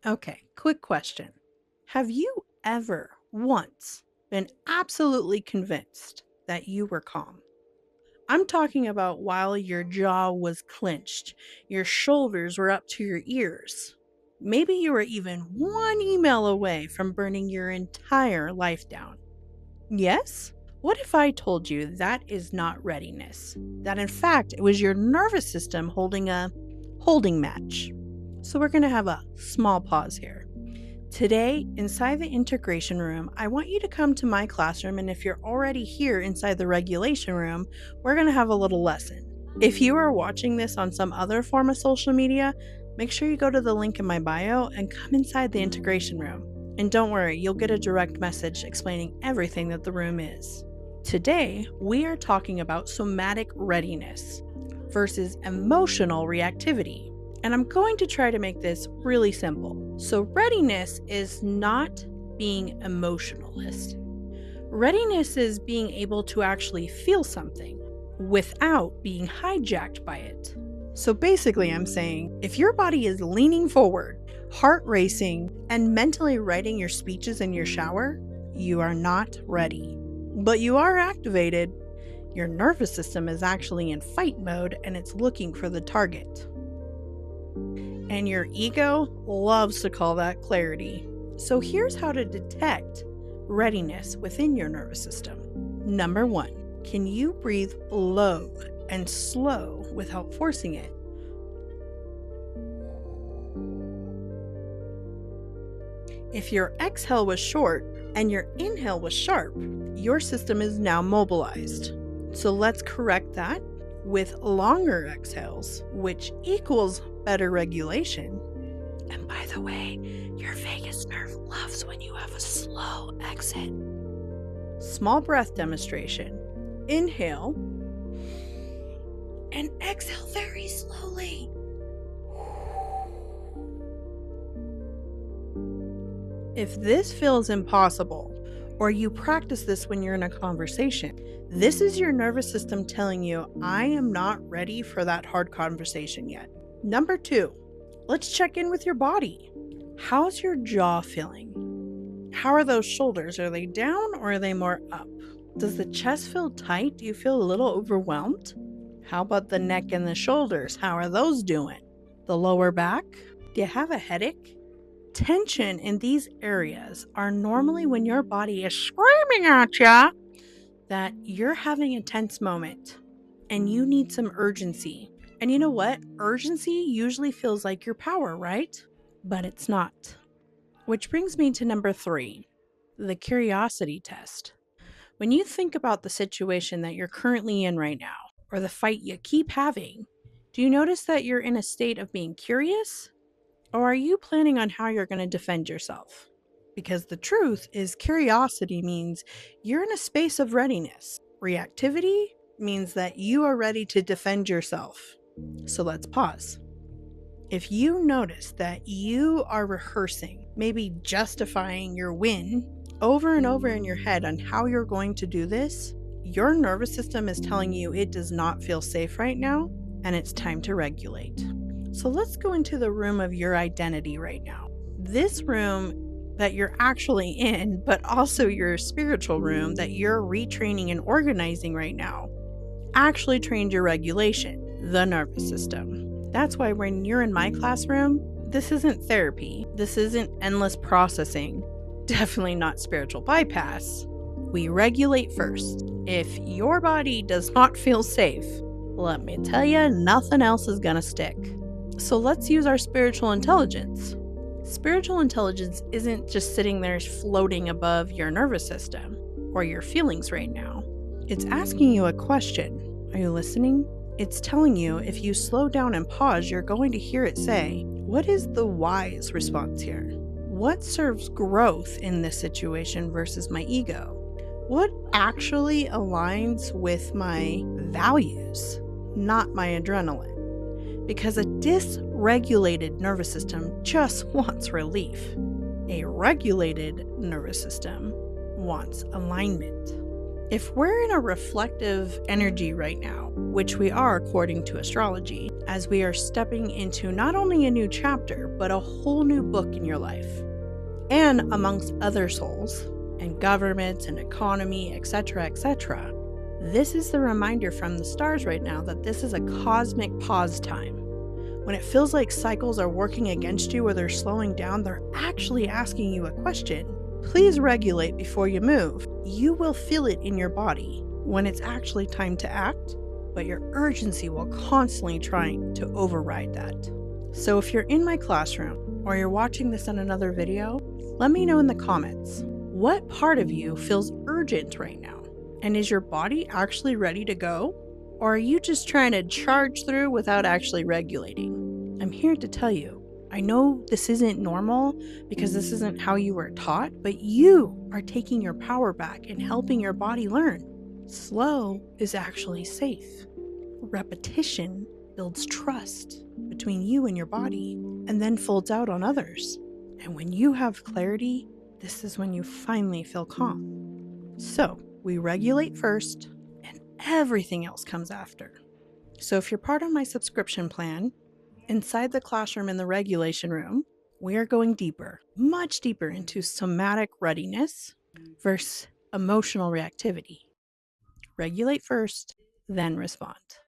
Okay, quick question. Have you ever once been absolutely convinced that you were calm? I'm talking about while your jaw was clenched, your shoulders were up to your ears. Maybe you were even one email away from burning your entire life down. Yes? What if I told you that is not readiness? That in fact it was your nervous system holding a holding match. So we're going to have a small pause here. Today, inside the integration room, I want you to come to my classroom, and if you're already here inside the regulation room, we're going to have a little lesson. If you are watching this on some other form of social media, make sure you go to the link in my bio and come inside the integration room. And don't worry, you'll get a direct message explaining everything that the room is. Today, we are talking about somatic readiness versus emotional reactivity. And I'm going to try to make this really simple. So, readiness is not being emotionalist. Readiness is being able to actually feel something without being hijacked by it. So, basically, I'm saying if your body is leaning forward, heart racing, and mentally writing your speeches in your shower, you are not ready. But you are activated. Your nervous system is actually in fight mode and it's looking for the target. And your ego loves to call that clarity. So here's how to detect readiness within your nervous system. Number 1, can you breathe low and slow without forcing it? If your exhale was short and your inhale was sharp, your system is now mobilized. So let's correct that with longer exhales, which equals better regulation. And by the way, your vagus nerve loves when you have a slow exit. Small breath demonstration. Inhale and exhale very slowly. If this feels impossible, or you practice this when you're in a conversation, this is your nervous system telling you, I am not ready for that hard conversation yet. Number 2, let's check in with your body. How's your jaw feeling? How are those shoulders? Are they down or are they more up? Does the chest feel tight? Do you feel a little overwhelmed? How about the neck and the shoulders? How are those doing? The lower back? Do you have a headache? Tension in these areas are normally when your body is screaming at you that you're having a tense moment and you need some urgency. And you know what? Urgency usually feels like your power, right? But it's not. Which brings me to number 3, the curiosity test. When you think about the situation that you're currently in right now, or the fight you keep having, do you notice that you're in a state of being curious? Or are you planning on how you're going to defend yourself? Because the truth is, curiosity means you're in a space of readiness. Reactivity means that you are ready to defend yourself. So let's pause. If you notice that you are rehearsing, maybe justifying your win over and over in your head on how you're going to do this, your nervous system is telling you it does not feel safe right now, and it's time to regulate. So let's go into the room of your identity right now. This room that you're actually in, but also your spiritual room that you're retraining and organizing right now, actually trained your regulation, the nervous system. That's why when you're in my classroom, this isn't therapy. This isn't endless processing. Definitely not spiritual bypass. We regulate first. If your body does not feel safe, let me tell you, nothing else is gonna stick. So let's use our spiritual intelligence. Spiritual intelligence isn't just sitting there floating above your nervous system or your feelings right now. It's asking you a question. Are you listening? It's telling you if you slow down and pause, you're going to hear it say, what is the wise response here? What serves growth in this situation versus my ego? What actually aligns with my values, not my adrenaline? Because a dysregulated nervous system just wants relief. A regulated nervous system wants alignment. If we're in a reflective energy right now, which we are according to astrology, as we are stepping into not only a new chapter, but a whole new book in your life. And amongst other souls, and governments and economy, etc., this is the reminder from the stars right now that this is a cosmic pause time. When it feels like cycles are working against you or they're slowing down, they're actually asking you a question. Please regulate before you move. You will feel it in your body when it's actually time to act, but your urgency will constantly try to override that. So if you're in my classroom or you're watching this on another video, let me know in the comments, what part of you feels urgent right now? And is your body actually ready to go? Or are you just trying to charge through without actually regulating? I'm here to tell you, I know this isn't normal because this isn't how you were taught, but you are taking your power back and helping your body learn. Slow is actually safe. Repetition builds trust between you and your body and then folds out on others. And when you have clarity, this is when you finally feel calm. So we regulate first and everything else comes after. So if you're part of my subscription plan, inside the classroom in the regulation room, we are going deeper, much deeper into somatic readiness versus emotional reactivity. Regulate first, then respond.